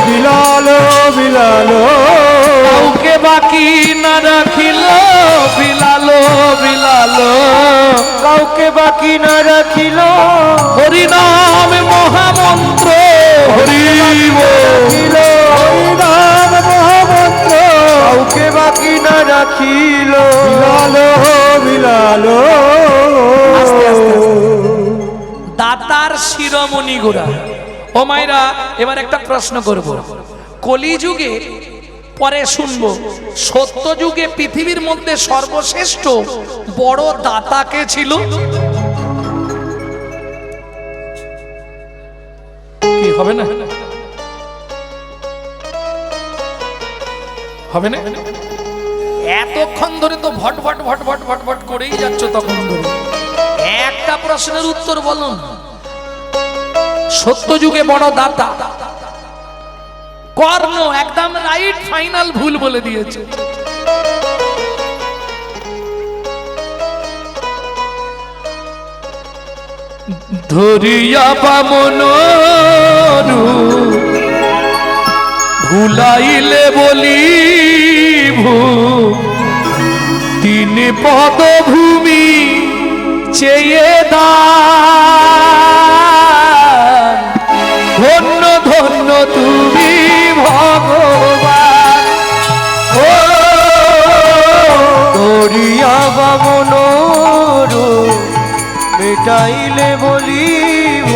বিলালো বিলালো, কাউকে বাকি না রাখিল, বিলালো বিলালো কাউকে বাকি না রাখিল। হরিনাম মহামন্ত্র, হরি রাখিল হরিনাম মহামন্ত্র, কাউকে বাকি না রাখিল। বিলালো বিলালো। আস্তে আস্তে দাতার শিরোমণি গোরা। ও মাইরা, এবার একটা প্রশ্ন করব, কলিযুগে পরে শুনবো, সত্য যুগে পৃথিবীর মধ্যে সর্বশ্রেষ্ঠ বড় দাতা কে ছিল? কি হবে না? হবে না? এতক্ষণ ধরে তো ভট ভট ভট ভট ভট ভট করেই যাচ্ছ, তখন ধরে একটা প্রশ্নের উত্তর বলুন। সত্য যুগে বড় দাতা কর্ণ, একদম রাইট, ফাইনাল ভুল বলে দিয়েছে। ধরিয়া বামন ভুলাইলে বলি তিন পদভূমি চেয়ে দান। ধন্য ধন্য তুমি ভগবান। ও দরিয়া বামন মেটাইলে বলিব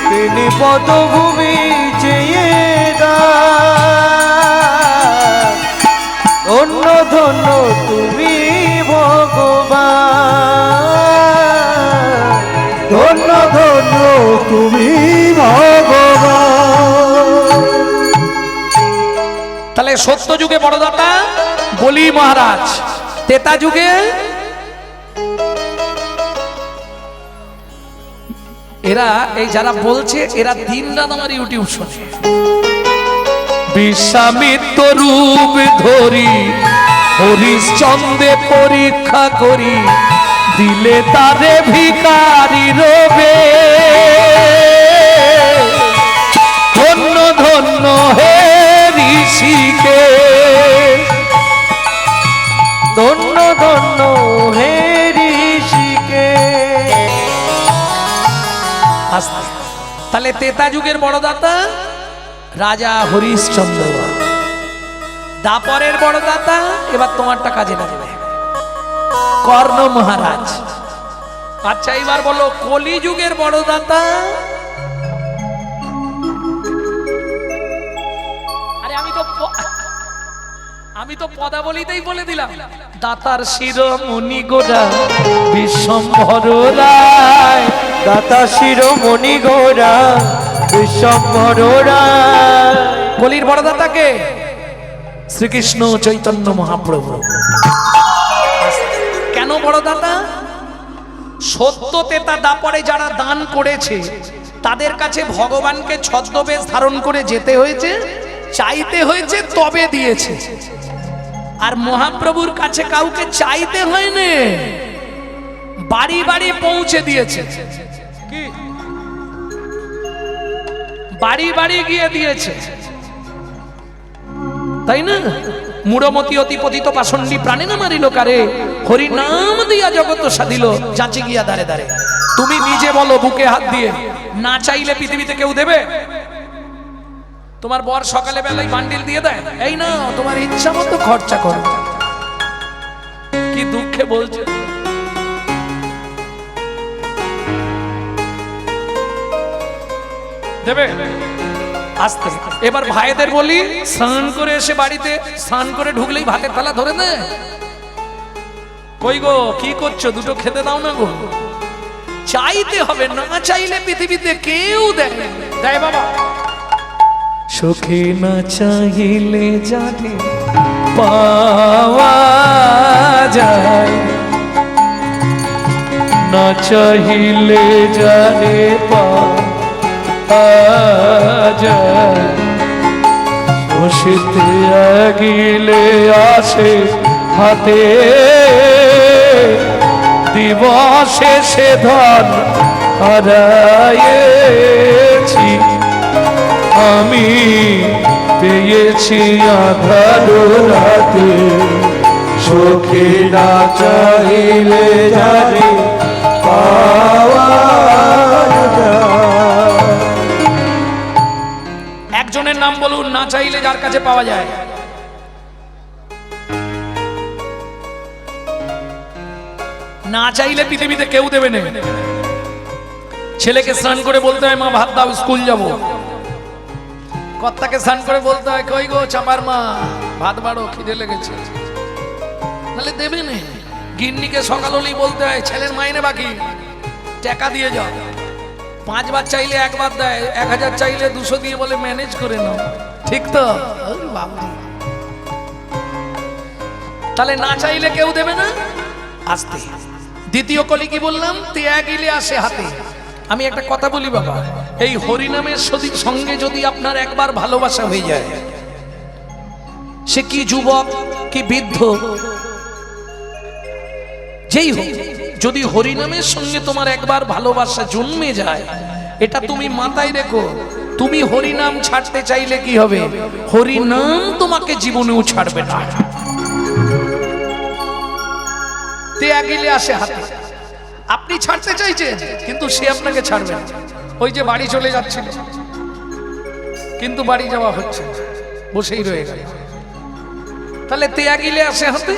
তিনি পদভূমি চেয়ে দান। ধন্য ধন্য তুমি ভগবান, ধন্য ধন্য তুমি ভগবান। তাহলে সত্য যুগে বড় দাতা বলি মহারাজ, তেতা যুগে এরা, এই যারা বলছে এরা দিনরাত আমার ইউটিউব শোনে। বিশ্বামিত্র রূপ ধরি হরিশ্চন্দ্রে পরীক্ষা করি, দিলে তারে ভিখারি রবে। ধন্য ধন্য হে ঋষিকে, ধন্য ধন্য হে ঋষিকে। তাহলে তেতা যুগের বড় দাতা রাজা হরিশ্চন্দ্র। দাপরের বড় দাতা, এবার তোমারটা কাজে লাগবে, কর্ণ মহারাজ। আচ্ছা এবার বলো কলিযুগের বড় দাতা? আরে আমি তো পদাবলিতেই বলে দিলাম, দাতার শিরোমণি গোরা বিশ্বম্ভর রায়। দাতা শিরোমণি গোরা বিশ্বম্ভর রায়। কলির বড় দাতাকে শ্রীকৃষ্ণ চৈতন্য মহাপ্রভু। কেন বড় দাতা? সত্য তেতা দাপরে যারা দান করেছে তাদের কাছে ভগবানকে ছদ্মবেশ ধারণ করে যেতে হয়েছে, চাইতে হয়েছে, তবে দিয়েছে। আর মহাপ্রভুর কাছে কাউকে চাইতে হয়নি, বাড়ি বাড়ি পৌঁছে দিয়েছে। কি বাড়ি বাড়ি গিয়ে দিয়েছে, তাই না? মুড়মতি অতি পতিত পাষণ্ডী প্রাণে না মারিল কারে, হরি নাম দিয়া জগৎ সাধিল যাচি গিয়া দাঁড়ে দাঁড়ে। তুমি নিজে বলো বুকে হাত দিয়ে, না চাইলে পৃথিবীতে কেউ দেবে? তোমার বর সকালে বেলায় বান্ডিল দিয়ে দেয়, এই না তোমার ইচ্ছা মতো খরচা করো। কি দুঃখে বলছে, দেবে? আসতে। এবার ভাইদের বলি, স্নান করে এসে বাড়িতে স্নান করে ঢুকলেই ভাতের থালা ধরে দেয়। কই গো কি করছো, দুটো খেতে দাও না গো। চাইতে হবে, না চাইলে পৃথিবীতে কেউ দেয় দেয় বাবা। সুখে না চাইলে জানে পাওয়া যায়, না চাইলে জানে পাওয়া যায়, বসিতে আগিলে আসে হাতে, দিবসে সে ধন হারায়েছি আমি, পেয়েছি আধার রাতে, সুখে না চাইলে জানে পাওয়া যায়। একজনের নাম বলুন, না চাইলে যার কাছে পাওয়া যায়। না চাইলে পৃথিবীতে কেউ দেবে না। ছেলেকে স্নান করে বলতে হয় মা ভাত দাও স্কুল যাব, কর্তাকে স্নান করে বলতে হয় কই গো চাপার মা ভাত বাড়ো খিদে লেগেছে, নাহলে দেবে না। গিন্নিকে সকাল হলেই বলতে হয় ছেলের মাইনে বাকি টাকা দিয়ে যাও, 5 বার চাইলে 1 বার দেয়, 1000 চাইলে 200 দিয়ে বলে ম্যানেজ করে নাও, ঠিক তো? তাহলে না চাইলে কেউ দেবে না। আসতে। দ্বিতীয় কলি কি বললাম, ত্যাগিলে আসে হাতে। আমি একটা কথা বলি বাবা, এই হরিনামের সঙ্গে যদি আপনার একবার ভালোবাসা হয়ে যায়, সে কি যুবক কি বৃদ্ধ যেই হোক, যদি হরিনামের সঙ্গে তোমার একবার ভালোবাসা জন্মে যায়, এটা তুমি মাথায় রেখো। তুমি হরিনাম ছাড়তে চাইলে কি হবে, হরিনাম তোমাকে জীবনেও ছাড়বে না। ত্যাগিলে আসে হাতে। আপনি ছাড়তে চাইছেন কিন্তু সে আপনাকে ছাড়বে না। ওই যে বাড়ি চলে যাচ্ছিল কিন্তু বাড়ি যাওয়া হচ্ছে, বসেই রয়ে গেল। তাহলে ত্যাগিলে আসে হাতে।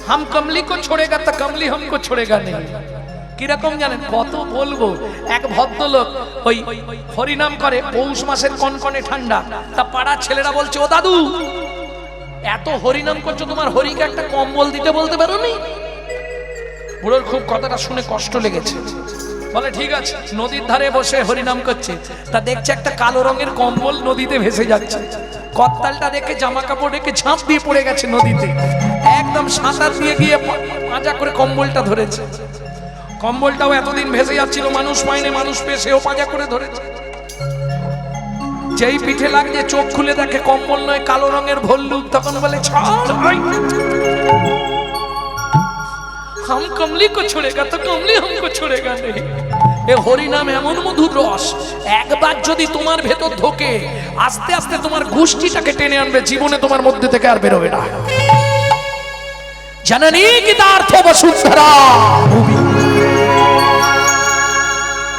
হাম কমলি কো ছোড়েগা তা কমলি হামকো ছোড়েগা নেই। কিরকম জানেন, কত বলবো। এক ভদ্রলোক ওই হরিনাম করে, পৌষ মাসের কনকনে ঠান্ডা, তা পাড়ার ছেলেরা বলছে ও দাদু এত হরিনাম করছো, তোমার হরিকে একটা কম্বল দিতে বলতে পারো নি? বুড়োর খুব কথাটা শুনে কষ্ট লেগেছে, বলে ঠিক আছে। নদীর ধারে বসে হরিনাম করছে, তা দেখছে একটা কালো রঙের কম্বল নদীতে ভেসে যাচ্ছে। কর্তালটা দেখে জামা কাপড় রেখে ঝাঁপ দিয়ে পড়ে গেছে নদীতে, একদম সাঁতার দিয়ে গিয়ে পাঁজা করে কম্বলটা ধরেছে। কম্বলটাও এতদিন ভেসে যাচ্ছিল, মানুষ পায়নি, মানুষ পেয়ে সেও পাঁজা করে ধরেছে। যেই পিঠে লাগছে চোখ খুলে দেখে কম্বল নয়, কালো রঙের ভল্লুক, তখন বলে ছাড়, हम कमली को छोड़ेगा तो कमली हमको छोड़ेगा नहीं। এ হরিনাম এমন মধুর রস, একবার যদি তোমার ভেতর ঢোকে আস্তে আস্তে তোমার গোষ্ঠীটাকে টেনে আনবে, জীবনে তোমার মধ্যে থেকে আর বেরোবে না। জননী গীতার্থ বসুন্ধরা।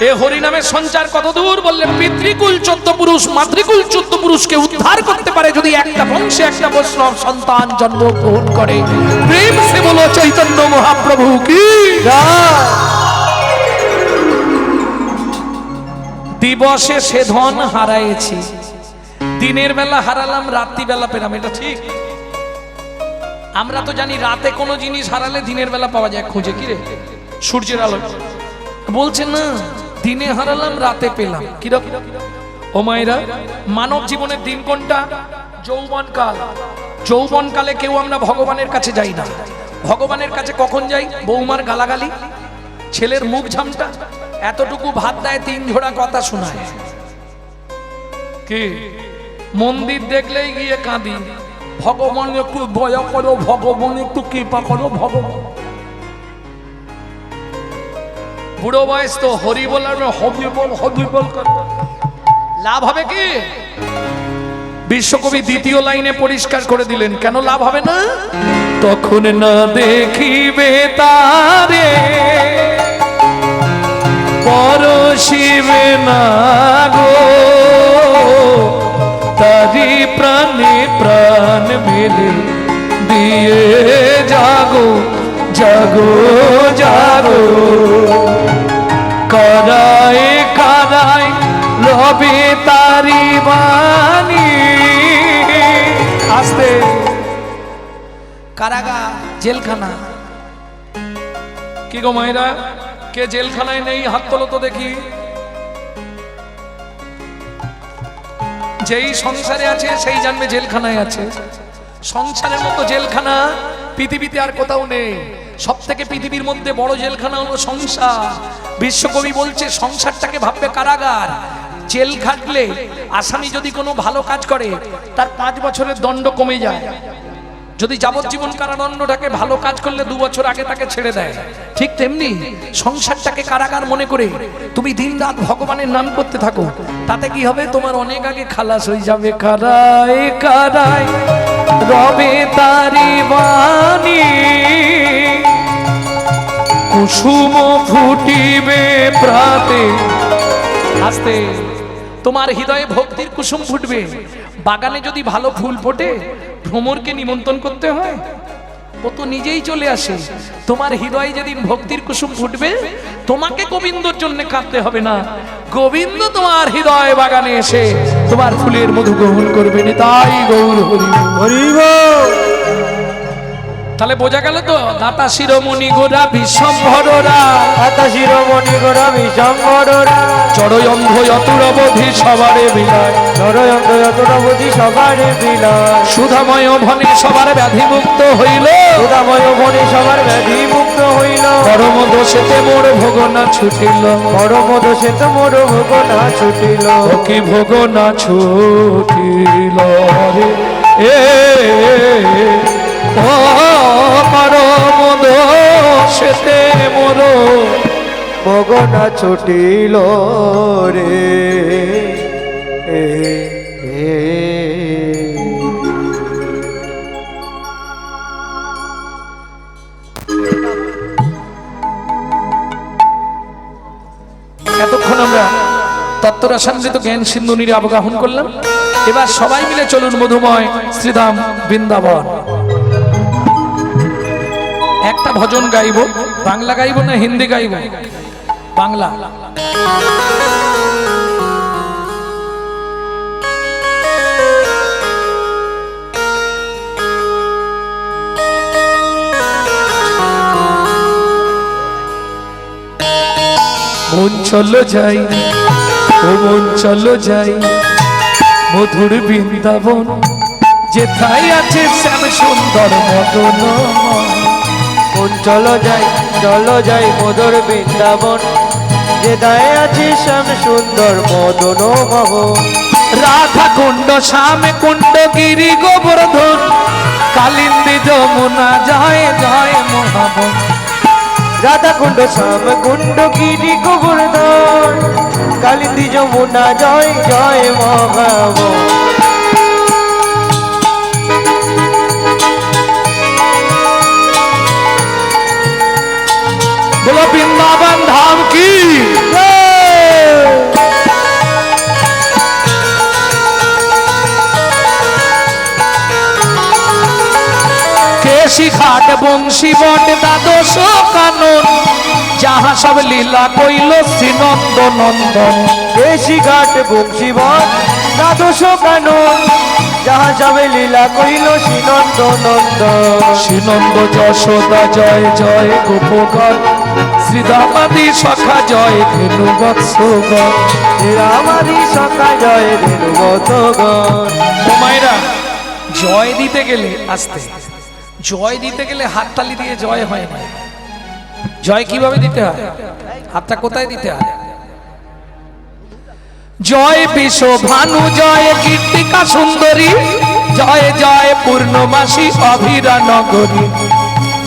এ হরিনামের সঞ্চার কত দূর বললে, পিতৃকুল 14 পুরুষ, মাতৃকুল 14 পুরুষকে উদ্ধার করতে পারে যদি একটা বংশে একটা বৈষ্ণব সন্তান জন্মগ্রহণ করে। প্রেম সে বলো চৈতন্য মহাপ্রভু কি জয়। দিবসে সে ধন হারাইছি, দিনের বেলা হারালাম, রাত্রি বেলা পেলাম, এটা ঠিক? আমরা তো জানি রাতে কোনো জিনিস হারালে দিনের বেলা পাওয়া যায় খুঁজে, কি রে সূর্যের আলো। বলছেন না দিনে হারালাম রাতে পেলাম, কিরকম? ও মায়েরা, মানব জীবনের দিন কোনটা? যৌবনকাল। যৌবনকালে কেউ আমরা ভগবানের কাছে যাই না। ভগবানের কাছে কখন যাই? বৌমার গালাগালি, ছেলের মুখ ঝামটা, এতটুকু ভাত দেয়, 3 ঝোড়া কথা শোনায়। কি মন্দির দেখলেই গিয়ে কাঁদি, ভগবান একটু দয়া করো, ভগবান একটু কৃপা করো, ভগবান। বুড়ো বয়স তো হরি বল আর হরি বল, হরি বল করো। লাভ হবে কি? বিশ্বকবি দ্বিতীয় লাইনে পরিষ্কার করে দিলেন, কেন লাভ হবে না? তখন না দেখিবে তারে পরশিবে না গো, তারি প্রাণে প্রাণ মেলে দিয়ে জাগো জাগো জাগো, কারায় কারায় রবে তারি বাণী। আস্তে, কারাগার জেলখানা। কি গো মায়েরা, কে জেলখানায় নেই হাত তোলো তো দেখি। যেই সংসারে আছে সেই জানবে জেলখানায় আছে। সংসারের মতো জেলখানা পৃথিবীতে আর কোথাও নেই। সব থেকে পৃথিবীর মধ্যে বড় জেলখানা হলো সংসার। বিশ্বকবি বলছে সংসারটাকে ভাববে কারাগার। জেল খাটলে আসামি যদি কোনো ভালো কাজ করে তার 5 বছরের দণ্ড কমে যায়। যদি যাবজ্জীবন কারাদণ্ডটাকে ভালো কাজ করলে 2 বছর আগে তাকে ছেড়ে দেয়। ঠিক তেমনি সংসারটাকে কারাগার মনে করে তুমি দিনরাত ভগবানের নাম করতে থাকো, তাতে কি হবে? তোমার অনেক আগে খালাস হয়ে যাবে। কারায় কারায় রবে তারি বাণী, কুসুম ফুটিবে প্রাতে। আস্তে, তোমার হৃদয়ে ভক্তির কুসুম ফুটবে। বাগানে যদি ভালো ফুল ফোটে ভ্রমরকে নিমন্ত্রণ করতে হয়? ও তো নিজেই চলে আসে। তোমার হৃদয়ে যেদিন ভক্তির কুসুম ফুটবে তোমাকে গোবিন্দর জন্য কাঁদতে হবে না, গোবিন্দ তোমার হৃদয় বাগানে এসে তোমার ফুলের মধু গ্রহণ করবে। তাই গৌর হরি হরি। তাহলে বোঝা গেল তো, দাতা শিরোমণি গোরা বিশ্বম্ভররা, দাতা শিরোমণি গোরা বিশ্বম্ভররা, চড়ই অন্ধ অতুরবধি সবারে বিলায়, চড়ই অন্ধ অতুরবধি সবারে বিলায়, সুধাময় ভনে সবার ব্যাধি মুক্ত হইল, সুধাময় ভনে সবার ব্যাধি মুক্ত হইল, পরম দোষেতে মোর ভোগ না ছুটিল, পরম দোষেতে মোর ভোগ না ছুটিল, কি ভোগ না ছুটিল রে এ ও পরম দোষেতে মোর ভোগ না ছুটিল রে এ এতক্ষণ আমরা তত্ত্বরসামৃত জ্ঞান সিন্ধু নীরে অবগাহন করলাম। এবার সবাই মিলে চলুন মধুময় শ্রীধাম বৃন্দাবন। একটা ভজন গাইব, বাংলা গাইব না হিন্দি গাইব? বাংলা। মন চলো যাই, ও মন চলো যাই মধুর বৃন্দাবন, যেথায় আছে শ্যাম সুন্দর মদন। মন চলো যাই মধুর বৃন্দাবন, যেথায় আছে শ্যাম সুন্দর মদন মোহন। রাধা কুণ্ড শ্যাম কুণ্ড গিরি গোবর্ধন, কালিন্দী যমুনা জয় জয় মহাবন। রাধা কুণ্ড শ্যাম কুণ্ড গিরি গোবর্ধন, কালিন্দী যমুনা জয় জয় মহাবন। बोलो वृंदावन धाम की केशी घाट बंशी बट द्वादश कानन, जहाँ सब लीला कइल श्रीनंद नंदन। केशी घाट बंशी बट দ্বাদশ কানন, যাহা সবে লীলা কইল শ্রীনন্দ নন্দন। শ্রীনন্দ যশোদা জয় জয় গোপগণ, শ্রীরামাদি সখা জয় ধেনু বৎসগণ। শ্রীরামাদি সখা জয় ধেনু বৎসগণ। মায়েরা, জয় দিতে গেলে আস্তে, জয় দিতে গেলে হাততালি দিয়ে জয় হয় না। জয় কিভাবে দিতে হয়? হাতটা কোথায় দিতে হয়? জয় বিশ্ব ভানু জয় কীর্তিকা সুন্দরী, জয় জয় পূর্ণমাসী অভিরা নগরী।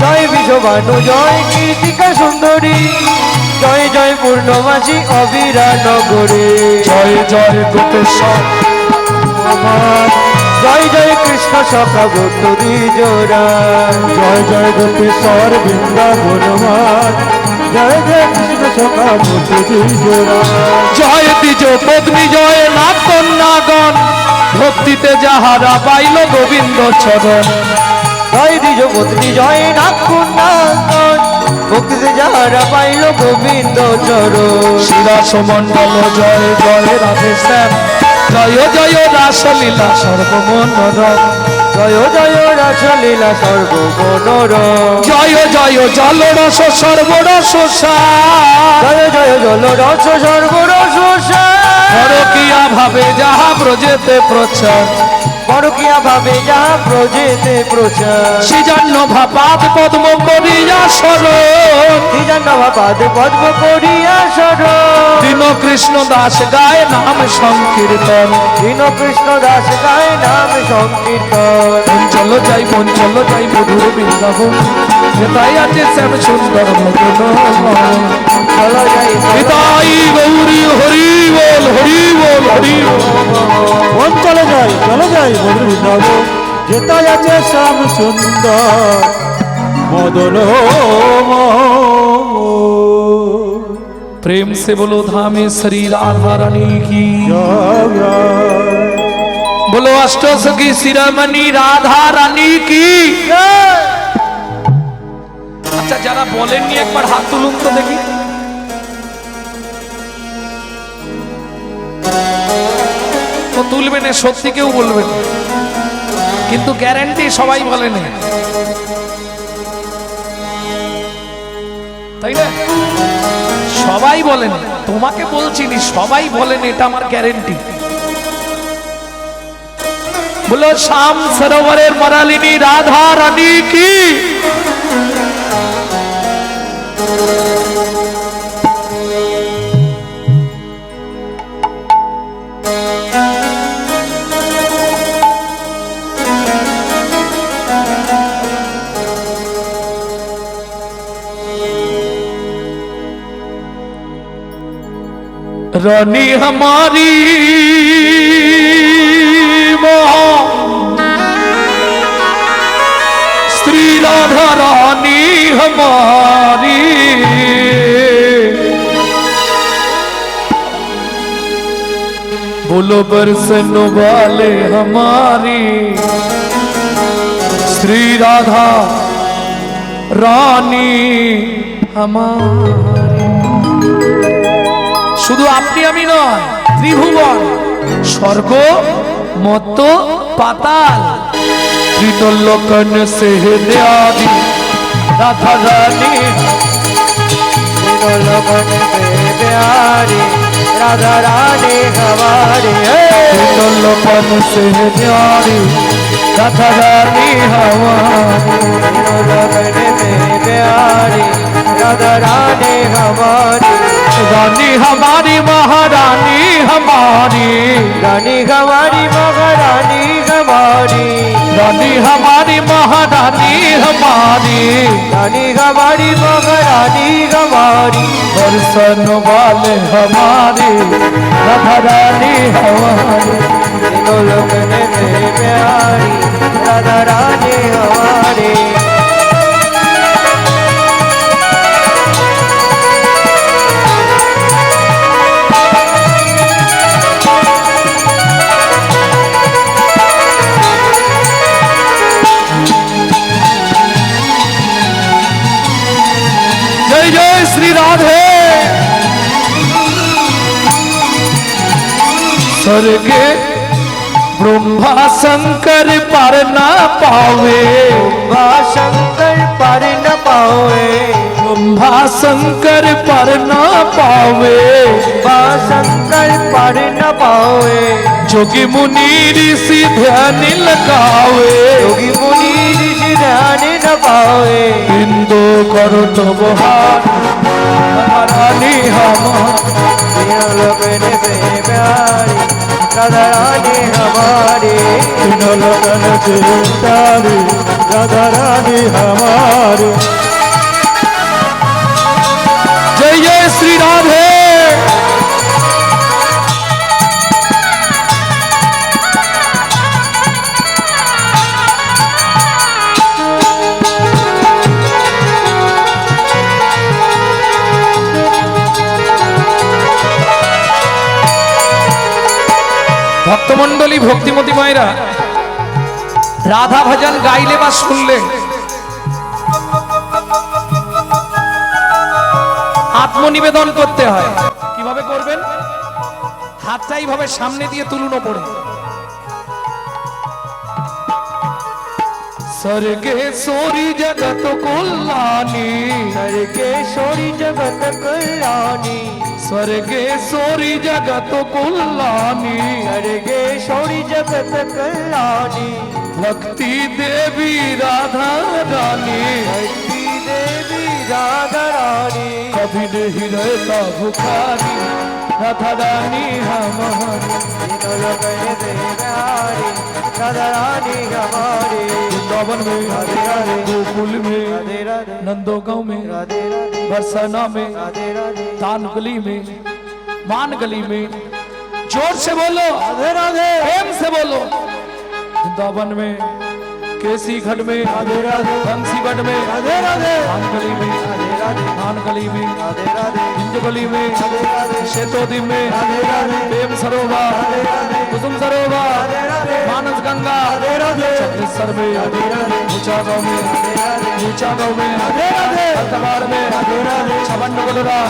জয় বিশ্বভানু জয় কীর্তিকা সুন্দরী, জয় জয় পূর্ণমাসী অবিরা নগরে জয় জয় গোপেশ্বর আমার জয় জয় কৃষ্ণ সখা ভক্ত দ্বিজোরা জয় জয় গোপেশ্বর বৃন্দাবন মান জয় জয় কৃষ্ণ সখা মুক্তি জোড়া জয় দ্বিজ পত্নী জয় নাথ কন্যাগণ ভক্তিতে যাহারা পাইল গোবিন্দ চরণ জয় দ্বিজ পত্নী জয় নাথ কন্যাগণ ভক্তিতে যাহারা পাইল গোবিন্দ চরণ শিরাস মণ্ডল জয় জয় রাধে শ্যাম জয় জয় রাসলীলা সর্বমনোরম জয় জয় রাসলীলা সর্বমনোরম জয় জয় জলরস সর্বরস সার জয় জয় জল রস সর্বরস পরকীয়া ভাবে যাহা ব্রজেতে প্রচার পরকিয়া ভাবে যাহা প্রজেতে প্রচার সৃজন্য ভাপাত পদ্ম করিয়া স্মরণ পাদ পদ্ম করিয়া সরণ দীন কৃষ্ণ দাস গায় নাম সংকীর্তন দীন কৃষ্ণ দাস গায় নাম সংকীর্তন পঞ্চল যাই মধুর বৃন্দাবন হেতাই আছে শ্যাম সুন্দর ভজন চলো যাই হিতাই গৌরী হরি বল হরি বল হরি বল মন চলে যাই মধুর বৃন্দাবন যেতাই আছে শ্যাম সুন্দর মদন प्रेम से बोलो धामे श्री राधा रानी की बोलो अष्टसखी शिरोमणि राधा रानी की আচ্ছা যারা বলেননি একবার হাত তুলুন তো দেখি তো তুলবেন সত্যি কেউ বলবেন কিন্তু গ্যারান্টি সবাই বলেন তাই না সবাই বলেন তোমাকে বলছি নি সবাই বলেন এটা আমার গ্যারান্টি বলো শ্যাম সরোবরের মরালিনী রাধা রানী কি रानी हमारी श्री राधा रानी हमारी बोलो बरसन वाले हमारी श्री राधा रानी हमारी শুধু আপনি আমি নয় ত্রিভুবন স্বর্গ মত্ত পাতাল ত্রিলোকন সে ন্যাদি রাধা রানী ত্রিলোকন से प्यारी राधा रानी हमारी ত্রিলোকन সে ন্যাদি রাধা রানী हमारी ত্রিलोकन से प्यारी राधा रानी हमारी रानी हमारी महारानी हमारी रानी हमारी महारानी हमारी रानी हमारी महारानी हमारी रानी हमारी महारानी हमारी दर्शन वाले हमारी राधा रानी हमारी त्रिलोकन से प्यारी राधा रानी हमारी जय जय श्री राधे स्वर्गे ब्रह्मा शंकर पर ना पावे शंकर पर न पावे ब्रह्मा शंकर पर ना पावे शंकर पर न पावे जोगी मुनि ऋषि ध्यान लगावे योगी मुनि ऋषि ध्यान न पावे हिंदू करो तो बहार रानी हमारी त्रिलोकन से प्यारी राधा रानी हमारी ত্রিলোকন से प्यारी राधा रानी हमारी जय जय ভক্তমণ্ডলী ভক্তিমতী মায়েরা রাধা ভজন গাইলে বা শুনলে আত্মনিবেদন করতে হয়। কিভাবে করবেন? হাতটা এইভাবে সামনে দিয়ে তুলুন ওপরে। স্বর্গেশ্বরী জগত কল্যাণী, স্বর্গেশ্বরী জগত কল্যাণী, স্বর্গেশ্বরী জগত কল্যাণী, স্বর্গেশ্বরী জগত কল্যাণী, ভক্তি দেবী রাধা রানী, ভক্তি দেবী রাধা রানী, कभी नहीं रहता भुखारी राधा रानी हमारी, तीनों लोग ये देवहारी, राधा रानी हमारी, वृंदावन में राधे राधे, गोकुल में राधे राधे, नंदो गांव में राधे राधे, बरसाना में राधे राधे, तान गली में मान गली में। जोर से बोलो राधे राधे, प्रेम से बोलो। वृंदावन में केसी घट में राधे राधे, बंसी घट में राधे राधे, मान गली में राधे राधे, मान गली में राधे राधे, इंज गली में राधे राधे, शेतोदी में राधे राधे, प्रेम सरोवर राधे राधे, कुसुम सरोवर राधे राधे, मानस गंगा राधे राधे, छत्तीसगढ़ में राधे राधे, ऊंचा गांव में राधे राधे, ऊंचा गांव में राधे राधे, अल्तवाड़ में राधे राधे, छबन गोलरा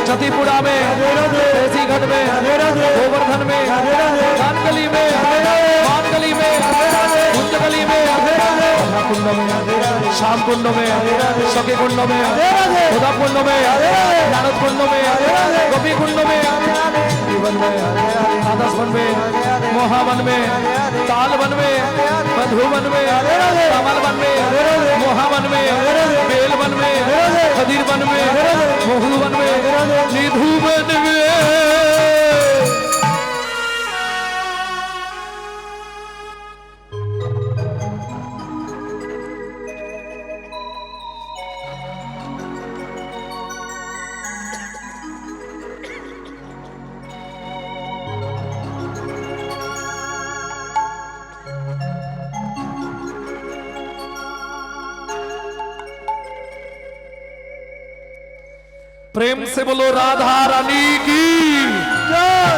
चतीपुरा में राधे राधे, देसी घाट में राधे राधे, गोवर्धन में राधे राधे, कानगली में मानगली में कुंज गली में कुंड में श्याम कुंड में सखी कुंड में उदा कुंड में नारद कुंड में गोपी कुंड में जीवन में आदर्श वन में मोहावन में ताल वन में मधुवन में कमल वन में मोहावन में बेल वन में खदीर वन में मोहू वन में निधु वन में। प्रेम से बोलो राधा रानी की जय।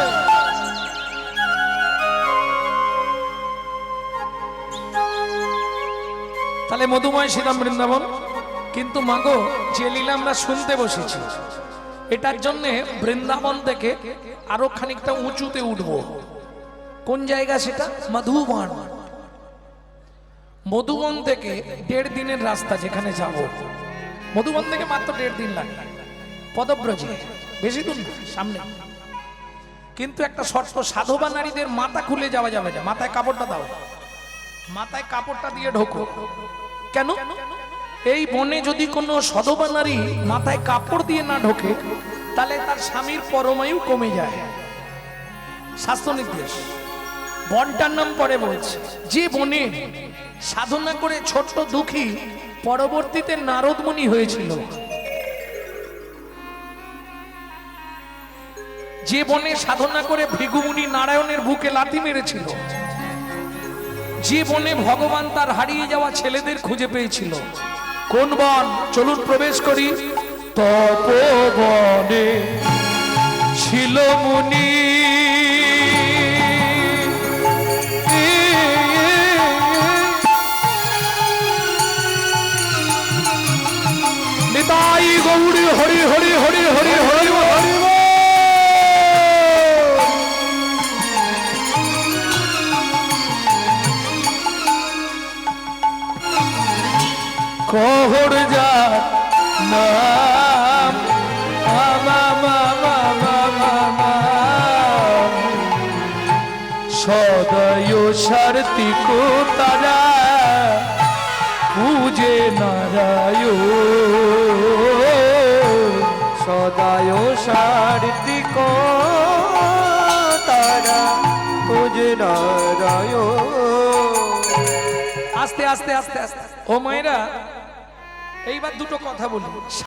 তাহলে মধুময় শ্রীরাম বৃন্দাবন। কিন্তু মাগো যে লীলা আমরা শুনতে বসেছি এটার জন্য বৃন্দাবন থেকে আরো খানিকটা উঁচুতে উঠবো। কোন জায়গা সেটা? মধুবন। মধুবন থেকে 1.5 দিনের রাস্তা যেখানে যাব। মধুবন থেকে মাত্র 1.5 দিন লাগে পদব্রজে, বেশি দূর না, সামনে। কিন্তু একটা শর্ত, সাধবা নারীদের মাথা খুলে যাওয়া যাবে না। মাথায় কাপড়টা দাও, মাথায় কাপড়টা দিয়ে ঢোকো। কেন? এই বনে যদি কোনো সধবা নারী মাথায় কাপড় দিয়ে না ঢোকে তাহলে তার স্বামীর পরমায়ু কমে যায়, শাস্ত্র নির্দেশ। বনটার নাম পরে বলছে। যে বনে সাধনা করে ছোট্ট দুঃখী পরবর্তীতে নারদমুনি হয়েছিল, যে বনে সাধনা করে ভৃগুমুনি নারায়ণের বুকে লাথি মেরেছিল, যে বনে ভগবান তার হারিয়ে যাওয়া ছেলেদের খুঁজে পেয়েছিল। কোন বন? চলুন প্রবেশ করি। তপবনে ছিল মুনি, নিতাই গৌরী হরি হরি হরি হরি হরি হরি। কোহর যা নাম সদয় সারতি কো তারা পূজে নারায়ণ, সদায় সারতি কো তারা তুঝে নারায়ণ। আস্তে আস্তে আস্তে আস্তে। ও মায়েরা, এইবার দুটো কথা বলি।